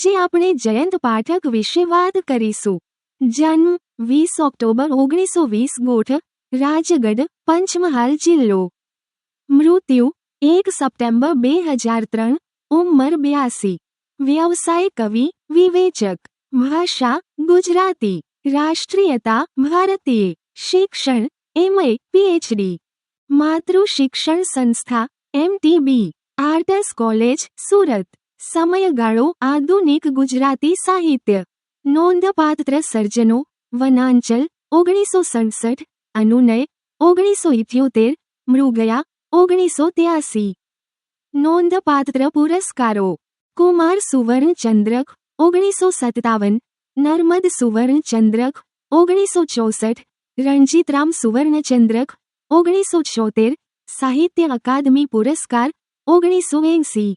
જે આપણે જયંત પાઠક વિશે વાત કરીશું. જન્મ 20 ઓક્ટોબર 1920 ગોઠ રાજગઢ પંચમહાલ જિલ્લો. મૃત્યુ 1 સપ્ટેમ્બર 2003 ઉંમર 82. વ્યવસાય કવિ વિવેચક. ભાષા ગુજરાતી. રાષ્ટ્રીયતા ભારતીય. શિક્ષણ MA PhD. માતૃ શિક્ષણ સંસ્થા MTB. Arts college Surat. સમયગાળો આધુનિક ગુજરાતી સાહિત્ય. નોંધપાત્ર સર્જનો વનાંચલ 1967, અનુનય 1978, મૃગયા 1983. નોંધપાત્ર પુરસ્કારો: કુમાર સુવર્ણ ચંદ્રક 1957, નર્મદ સુવર્ણ ચંદ્રક 1964, રણજીતરામ સુવર્ણ ચંદ્રક 1976, સાહિત્ય અકાદમી પુરસ્કાર 1980.